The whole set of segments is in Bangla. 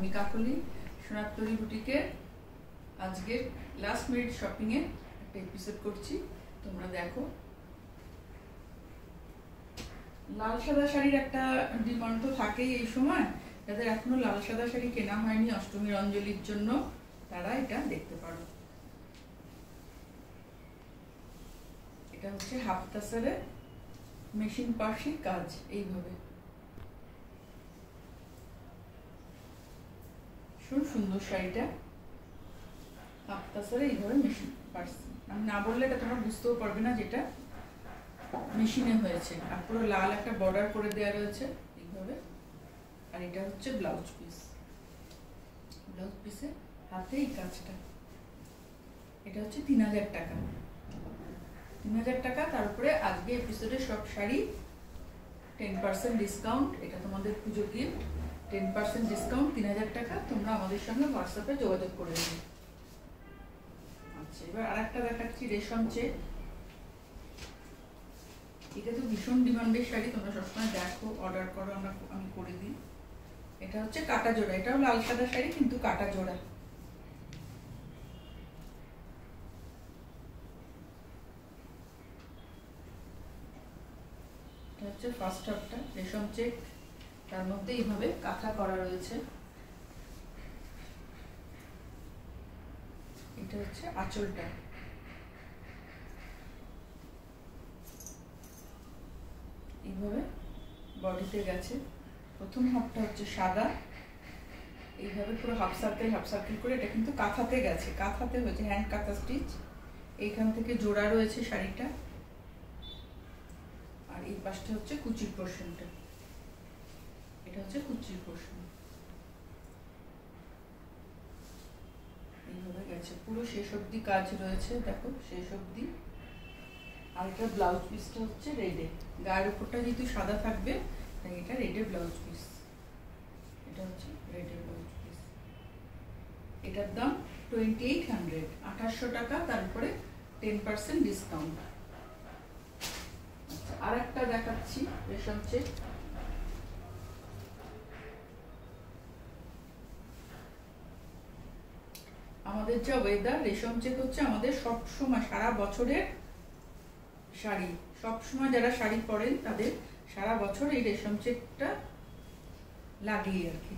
আমি কাকলি সোনারতরী বুটিকের আজকের লাস্ট মিনিট শপিং এ একটা এপিসোড করছি, তোমরা দেখো। লাল সাদা শাড়ির একটা ডিমান্ড তো থাকেই এই সময়। যাদের এখনো লাল সাদা শাড়ি কেনা হয়নি অষ্টমীর অঞ্জলির জন্য, তারা এটা দেখতে পারো। এটা হচ্ছে হাফ তাসারে মেশিন পার্সি কাজ, এইভাবে সুন্দর শাড়িটা হাফ তাসারে এইভাবে মেশিন পার্সি। আমি না বললে এটা তোমরা বুঝতেও পারবে না যেটা মেশিনে হয়েছে। আর পুরো লাল একটা বর্ডার করে দেওয়া রয়েছে এইভাবে। আর এটা হচ্ছে ব্লাউজ পিস, ব্লাউজ পিসে হাতে এই কাজটা। এটা হচ্ছে 3000 টাকা, 3000 টাকা। তারপরে আজকে এপিসোডে সব শাড়ি 10% ডিসকাউন্ট। এটা তোমাদের পুজো গিফট, 10% ডিসকাউন্ট, 3000 টাকা। তোমরা আমাদের সঙ্গে হোয়াটসঅ্যাপে যোগাযোগ করে নেবে। আচ্ছা, এবার আরেকটা দেখাচ্ছি রেশম চেক। এটা তো ভীষণ ডিমান্ডের শাড়ি, তোমরা সবসময় দেখো, অর্ডার করো, আমি করে দিই। এটা হচ্ছে কাটা জোড়া, এটাও লাল সাদা শাড়ি কিন্তু কাটা জোড়া। এটা হচ্ছে ফার্স্ট হাফটা রেশম চেক, তার মধ্যে এইভাবে কাঁথা করা রয়েছে। এটা হচ্ছে আঁচলটা, এইভাবে বডিতে গেছে। প্রথম হাফটা হচ্ছে সাদা, এইভাবে পুরো হাফ সার্কেল করে। এটা কিন্তু কাঁথাতে গেছে, কাঁথাতে হয়েছে, হ্যান্ড কাঁথা স্টিচ। এইখান থেকে জোড়া রয়েছে শাড়িটা। আর এই পাশটা হচ্ছে কুচির পোর্শনটা, এটা হচ্ছে কুচির পোর্শন। এইভাবে গেছে পুরো শেষ অবধি কাজ রয়েছে, দেখো শেষ অবধি। আর এটা ব্লাউজ পিসটা হচ্ছে রেডে, গায়ের উপরটা যেহেতু সাদা থাকবে তাই এটা রেডে ব্লাউজ পিস। এটা হচ্ছে রেডে ব্লাউজ পিস। এটার দাম 2800, 2800 টাকা। তারপরে 10% ডিসকাউন্ট। আর একটা দেখাচ্ছি রেশম চেক। আমাদের যা ওয়েদার, রেশম চেক হচ্ছে আমাদের সব সময় সারা বছরের শাড়ি। সব সময় যারা শাড়ি পরেন তাদের সারা বছর এই রেশম চেকটা লাগেই আর কি।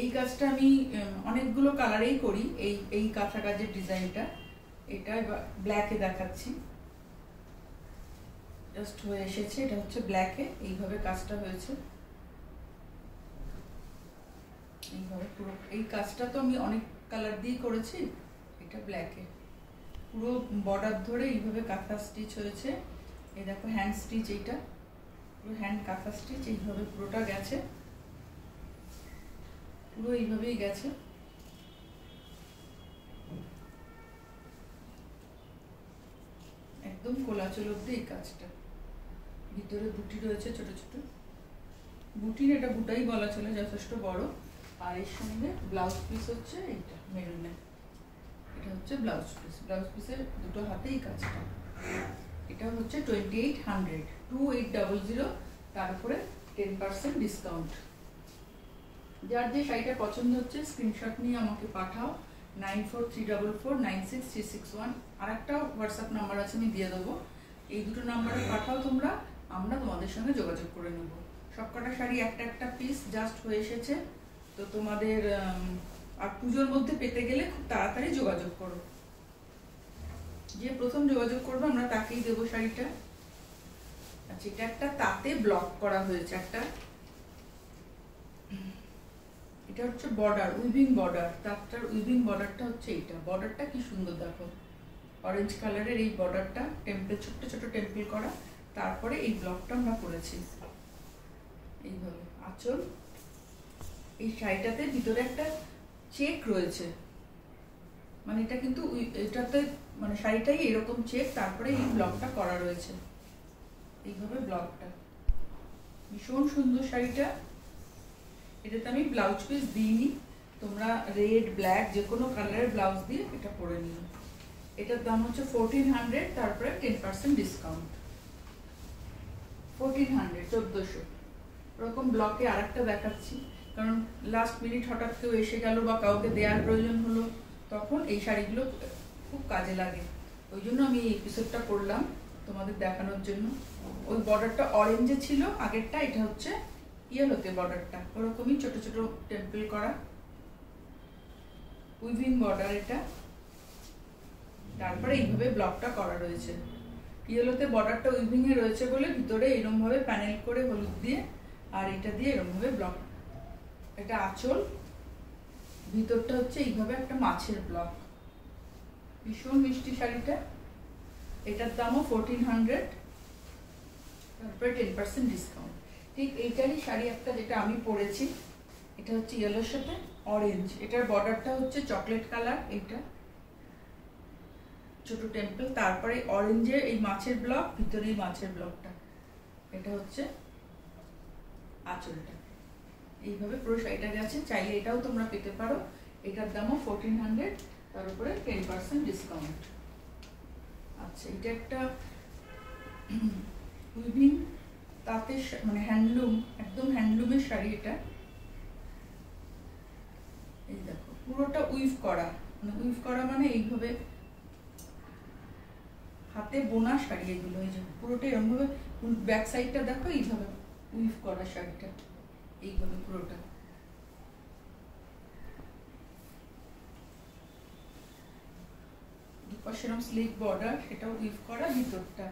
এই কাজটা আমি অনেকগুলো কালারেই করি, এই কাঁথা কাজের ডিজাইনটা। এটা ব্ল্যাকে দেখাচ্ছি, জাস্ট হয়ে এসেছে। এটা হচ্ছে ব্ল্যাকে, এইভাবে কাজটা হয়েছে। এইভাবে পুরো এই কাজটা তো আমি অনেক কালার দিয়ে করেছি। এটা ব্ল্যাকে পুরো বর্ডার ধরে এইভাবে কাঁথা স্টিচ হয়েছে। এই দেখো হ্যান্ড স্টিচ, এইটা পুরো হ্যান্ড কাঁথা স্টিচ, এইভাবে পুরোটা গেছে, পুরো এইভাবেই গেছে। একদম কোলাচল অব্দি এই কাজটা। ভিতরে বুটি রয়েছে ছোট ছোট বুটি, এটা বুটাই বলা চলে, যথেষ্ট বড়। আর এর সঙ্গে ব্লাউজ পিস হচ্ছে এইটা মেরুনে। এটা হচ্ছে ব্লাউজ পিস, ব্লাউজ পিসের দুটো হাতেই কাজটা। এটা হচ্ছে 2800, তারপরে 10% ডিসকাউন্ট। যার যে শাড়িটা পছন্দ হচ্ছে স্ক্রিনশট নিয়ে আমাকে পাঠাও, 9434496361। আর একটা হোয়াটসঅ্যাপ নাম্বার আছে, আমি দিয়ে দেবো। এই দুটো নাম্বারে পাঠাও তোমরা, আমরা তোমাদের সঙ্গে যোগাযোগ করে নেব। সবকটা শাড়ি একটা একটা পিস জাস্ট হয়ে এসেছে, তো তোমাদের আর পুজোর মধ্যে পেতে গেলে খুব তাড়াতাড়ি যোগাযোগ করো। যে প্রথম যোগাযোগ করবে আমরা তাকেই দেবো শাড়িটা। আচ্ছা, এটা একটা তাতে ব্লক করা হয়েছে একটা। এটা হচ্ছে বর্ডার, উইভিং বর্ডার। তারটার উইভিং বর্ডারটা হচ্ছে এইটা। বর্ডারটা কি সুন্দর দেখো, অরেঞ্জ কালারের এই বর্ডারটা, টেম্পল ছোট্ট ছোট টেম্পল করা। তারপরে এই ব্লকটা আমরা করেছি এইভাবে। আঁচল, এই শাড়িটাতে ভিতরে একটা চেক রয়েছে, মানে এটা কিন্তু এটাতে মানে শাড়িটাই এরকম চেক, তারপরে এই ব্লকটা করা রয়েছে এইভাবে। ব্লকটা ভীষণ সুন্দর শাড়িটা। এটাতে আমি ব্লাউজ পিস দিইনি, তোমরা রেড ব্ল্যাক যে কোনো কালারের ব্লাউজ দিয়ে এটা পরে নিও। এটার দাম হচ্ছে 1400, তারপরে 10% ডিসকাউন্ট। 1400, 1400। ওরকম ব্লকে আরেকটা দেখাচ্ছি, কারণ লাস্ট মিনিট হঠাৎ কেউ এসে গেল বা কাউকে দেওয়ার প্রয়োজন হলো, তখন এই শাড়িগুলো খুব কাজে লাগে। ওই জন্য আমি এই এপিসোডটা করলাম তোমাদের দেখানোর জন্য। ওই বর্ডারটা অরেঞ্জে ছিল আগেরটা, এটা হচ্ছে ইয়েলোতে বর্ডারটা, ওরকমই ছোট ছোট টেম্পল করা উইভিং বর্ডার এটা। তারপরে এইভাবে ব্লকটা করা রয়েছে, ইয়েলোতে বর্ডারটা উইভিং এ রয়েছে বলে ভিতরে এরকম ভাবে প্যানেল করে হলুদ দিয়ে আর এটা দিয়ে এরকম ভাবে ব্লক। এটা আঁচল, ভিতরটা হচ্ছে এইভাবে একটা মাছের ব্লক। ভীষণ মিষ্টি শাড়িটা, এটার দামও 1400, তারপরে 10% ডিসকাউন্ট। ঠিক এইটারই শাড়ি একটা যেটা আমি পরেছি, এটা হচ্ছে ইয়েলোর সাথে অরেঞ্জ, এটার বর্ডারটা হচ্ছে চকলেট কালার, এইটা ছোট টেম্পল, তারপরে অরেঞ্জে এই মাছের ব্লক, ভিতরে এই মাছের ব্লকটা, এটা হচ্ছে আঁচলটা। এইভাবে পুরো শাড়িটা গেছে, চাইলে এটাও তোমরা পেতে পারো। এটার দামও 1400, তার উপরে 10% ডিসকাউন্ট। আচ্ছা, এটা একটা উইভিং তাতে মানে হ্যান্ডলুম, একদম হ্যান্ডলুমের শাড়ি এটা। এই দেখো পুরোটা উইভ করা, মানে উইভ করা মানে এইভাবে হাতে বোনা শাড়ি এগুলো। এই যে পুরোটা এরকম ভাবে ব্যাক সাইডটা দেখো, এইভাবে উইভ করা শাড়িটা, এইভাবে পুরোটা। দুপাশে এরকম স্লিভ বর্ডার, সেটাও উইভ করা, ভিতরটা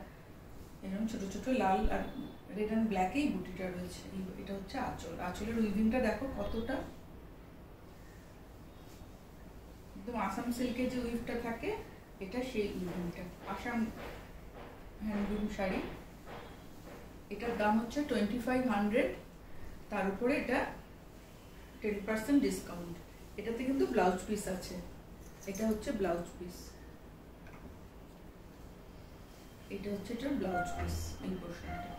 এরকম ছোট ছোট লাল আর রেড অ্যান্ড ব্ল্যাকেই বুটিটা রয়েছে। এটা হচ্ছে আঁচল, আঁচলের উইভিংটা দেখো কতটা একদম আসাম সিল্কের যে উইভটা থাকে, এটা সেই উইভিংটা, আসাম হ্যান্ডলুম শাড়ি। এটার দাম হচ্ছে 2500, তার উপরে এটা 10% ডিসকাউন্ট। এটাতে কিন্তু ব্লাউজ পিস আছে, এটা হচ্ছে ব্লাউজ পিস, এটা হচ্ছে এটার ব্লাউজ পিস, এই পোর্শনটা।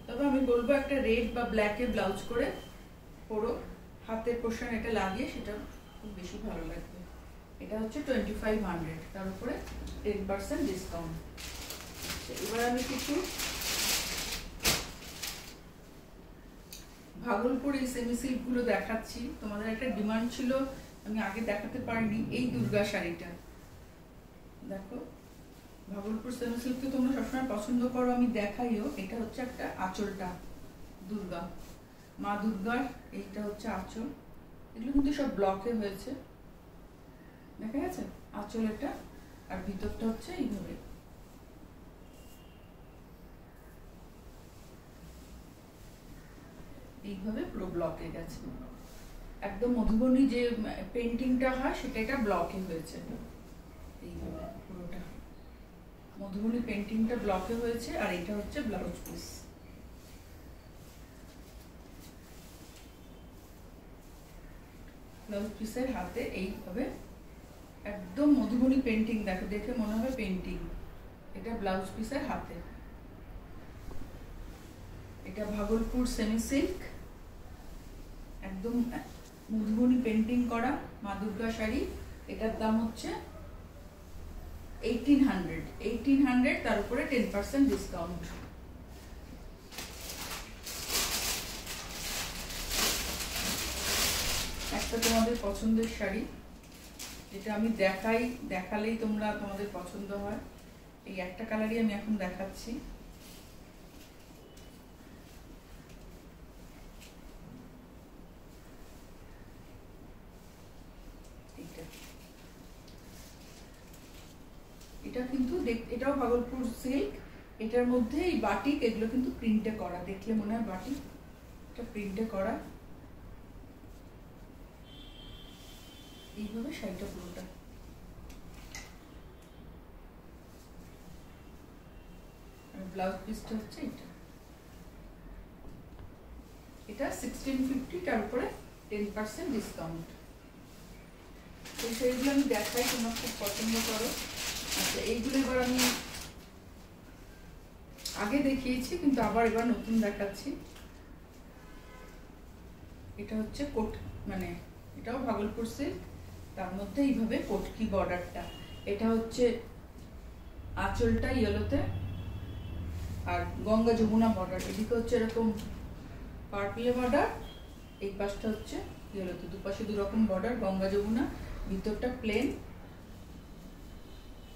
তবে আমি বলবো একটা রেড বা ব্ল্যাক এর ব্লাউজ করে পুরো হাতের পোর্শন এটা লাগিয়ে, সেটা খুব বেশি ভালো লাগবে। এটা হচ্ছে 2500, তার উপরে 10% ডিসকাউন্ট। এবার আমি কিছু ভাগলপুর এই সেমি সিল্ক গুলো দেখাচ্ছি। তোমাদের একটা ডিমান্ড ছিল, আমি আগে দেখাতে পারিনি, এই দুর্গা শাড়িটা দেখো। ভাগলপুর সেমি সিল্ক তো তোমরা সবসময় পছন্দ করো, আমি দেখাইও। এটা হচ্ছে একটা আঁচলটা, দুর্গা মা দুর্গার, এইটা হচ্ছে আঁচল। এগুলো কিন্তু সব ব্লকে হয়েছে, দেখা গেছে আঁচল এটা, আর ভিতরটা হচ্ছে এইভাবে। এইভাবে পুরো ব্লকে গেছে, একদম মধুবনী যে পেন্টিংটা হয় সেটা এটা ব্লকে হয়েছে। এইভাবে পুরোটা মধুবনী পেন্টিংটা ব্লকে হয়েছে, আর এটা হচ্ছে ব্লাউজ পিস। ব্লাউজ পিসের হাতে এইভাবে একদম মধুবনী পেন্টিং, দেখো দেখে মনে হবে পেন্টিং। এটা ব্লাউজ পিসের হাতে। এটা ভাগলপুর সেমি সিল্ক, একদম মধুবনী পেন্টিং করা মা দুর্গা শাড়ি। এটার দাম হচ্ছে 1800, তার উপরে 10% ডিসকাউন্ট। একটা তোমাদের পছন্দের শাড়ি, যেটা আমি দেখালেই তোমাদের পছন্দ হয়, এই একটা কালারই আমি এখন দেখাচ্ছি। এটা কিন্তু এটাও ভাগলপুর সিল্ক, এটার মধ্যে এই বাটিক, এগুলো কিন্তু প্রিন্টে করা, দেখলে মনে হয় বাটিক, এটা প্রিন্টে করা। এইভাবে শাড়িটা পুরোটা। ব্লাউজ পিসটা হচ্ছে এটা 1650, তার উপরে 10% ডিসকাউন্ট। এই শাড়িগুলো আমি দেখাই, তোমরা খুব পছন্দ করো। আচ্ছা, এইগুলো এবার আমি আগে দেখিয়েছি, কিন্তু আবার এবার নতুন দেখাচ্ছি। এটা হচ্ছে কোট, মানে এটাও ভাগলপুর সিল্ক, তার মধ্যে এইভাবে কোটকি বর্ডারটা। এটা হচ্ছে আঁচলটা ইয়েলোতে, আর গঙ্গা যমুনা বর্ডার, এদিকে হচ্ছে এরকম পার্পলে বর্ডার, এই পাশটা হচ্ছে ইয়েলোতে, দুপাশে দুরকম বর্ডার, গঙ্গা যমুনা, ভিতরটা প্লেন,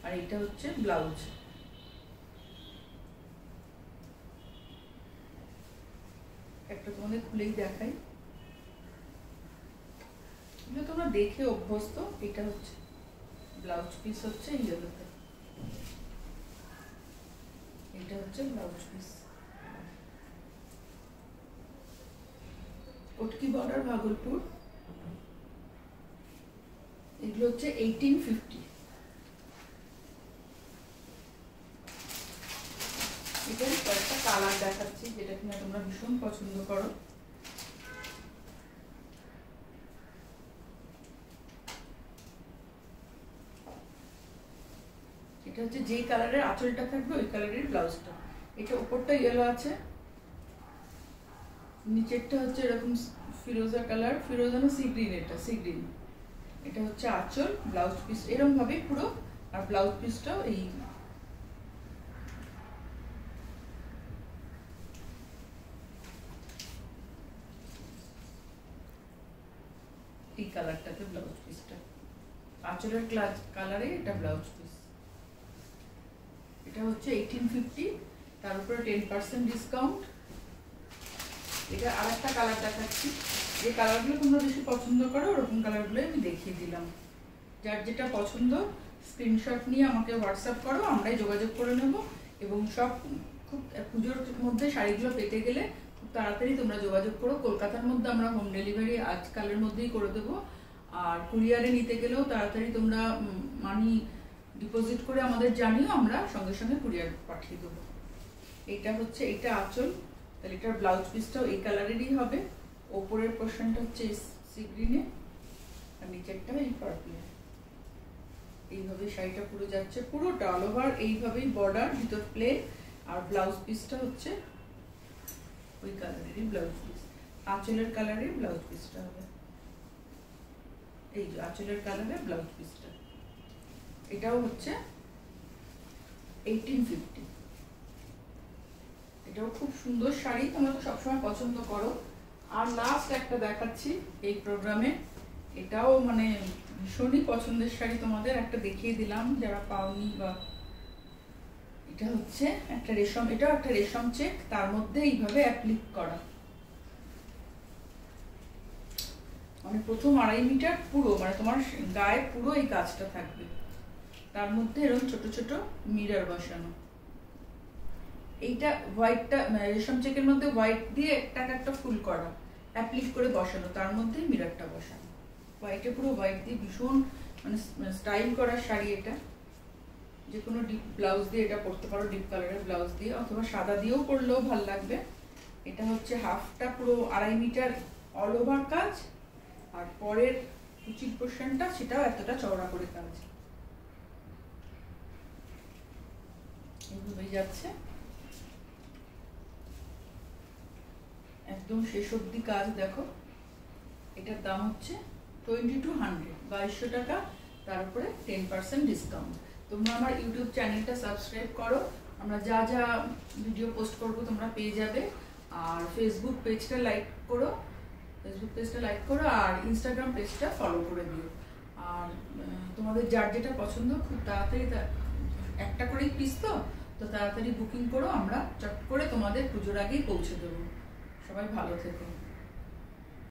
আর এটা হচ্ছে ব্লাউজ। একটা তোমাদের খুলেই দেখাই, এগুলো তোমরা দেখে অভ্যস্ত। এটা হচ্ছে ব্লাউজ পিস, হচ্ছে ইয়েলোতে, এটা হচ্ছে blouse piece. Katki border, Bhagalpur, এগুলো হচ্ছে 1850। এটার কয়েকটা কালার দেখাচ্ছি যেটা কিনা তোমরা ভীষণ পছন্দ করো। এটা হচ্ছে যে কালারের আঁচলটা থাকবে ওই কালারের ব্লাউজটা। এটা উপরটা ইয়েলো আছে, নিচেরটা হচ্ছে এরকম ফিরোজা কালার, ফিরোজা না সি গ্রিন, এটা সি গ্রিন। এটা হচ্ছে আঁচল, ব্লাউজ পিস এরকম ভাবে পুরো, আর ব্লাউজ পিসটাও এই কালারটাতে ব্লাউজ পিসটা, আঁচলের কালারে এটা ব্লাউজ পিস। এটা হচ্ছে 1850, তার উপরে 10% ডিসকাউন্ট। এটা আর একটা কালার দেখাচ্ছি, যে কালারগুলো তোমরা বেশি পছন্দ করো ওরকম কালারগুলো আমি দেখিয়ে দিলাম। যার যেটা পছন্দ স্ক্রিনশট নিয়ে আমাকে হোয়াটসঅ্যাপ করো, আমরাই যোগাযোগ করে নেব। এবং সব খুব পুজোর মধ্যে শাড়িগুলো পেতে গেলে খুব তাড়াতাড়ি তোমরা যোগাযোগ করো। কলকাতার মধ্যে আমরা হোম ডেলিভারি আজকালের মধ্যেই করে দেবো, আর কুরিয়ারে নিতে গেলেও তাড়াতাড়ি তোমরা মানি ডিপোজিট করে আমাদের জানিও, আমরা সঙ্গে সঙ্গে কুরিয়ার পাঠিয়ে দেবো। এটা হচ্ছে, এটা আঁচল, তাহলে এটার ব্লাউজ পিসটাও এই কালারেরই হবে। ওপরের পোর্শনটা হচ্ছে সি গ্রিনে, আর নিচেরটা এই পার্পলে। এইভাবে শাড়িটা পুরো যাচ্ছে, পুরোটা অল ওভার এইভাবেই বর্ডার, ভিতর প্লেন, আর ব্লাউজ পিসটা হচ্ছে ওই কালারেরই ব্লাউজ পিস। আঁচলের কালারের ব্লাউজ পিসটা হবে, এই যে আঁচলের কালারের ব্লাউজ পিসটা। এটাও হচ্ছে 1850। এটাও খুব সুন্দর শাড়ি, তোমরা তো সবসময় পছন্দ করো। আর লাস্ট একটা দেখাচ্ছি এই প্রোগ্রামে, এটাও মানে ভীষণই পছন্দের শাড়ি, তোমাদের একটা দেখিয়ে দিলাম যারা পাওনি। বা এটা হচ্ছে একটা রেশম, এটাও একটা রেশম চেক, তার মধ্যে এইভাবে অ্যাপ্লিক করা, মানে প্রথম 2.5 মিটার পুরো, মানে তোমার গায়ে পুরো এই কাজটা থাকবে, তার মধ্যে এরকম ছোট ছোট মিরর বসানো। এইটা হোয়াইটটা রেশম চেকের মধ্যে হোয়াইট দিয়ে একটা ফুল করা, অ্যাপ্লিক করে বসানো, তার মধ্যে মিররটা বসানো। হোয়াইটে পুরো হোয়াইট দিয়ে ভীষণ মানে স্টাইল করা শাড়ি। এটা যে কোনো ডিপ ব্লাউজ দিয়ে এটা পরতে পারো, ডিপ কালারের ব্লাউজ দিয়ে, অথবা সাদা দিয়েও পরলেও ভালো লাগবে। এটা হচ্ছে হাফটা পুরো 2.5 মিটার অল ওভার কাজ, আর পরের কুচির পোর্শনটা সেটাও এতটা চওড়া করে কাজ। এইভাবেই যাচ্ছে, একদম শেষ অবধি কাজ দেখো। এটার দাম হচ্ছে 2200, 2200 টাকা, তার উপরে 10% ডিসকাউন্ট। তোমরা আমার ইউটিউব চ্যানেলটা সাবস্ক্রাইব করো, আমরা যা যা ভিডিও পোস্ট করবো তোমরা পেয়ে যাবে। আর ফেসবুক পেজটা লাইক করো, আর ইনস্টাগ্রাম পেজটা ফলো করে দিও। আর তোমাদের যার যেটা পছন্দ খুব তাড়াতাড়ি, একটা করেই পিস তো তাড়াতাড়ি বুকিং করো, আমরা চট করে তোমাদের পুজোর আগেই পৌঁছে দেবো। সবাই ভালো থেকো।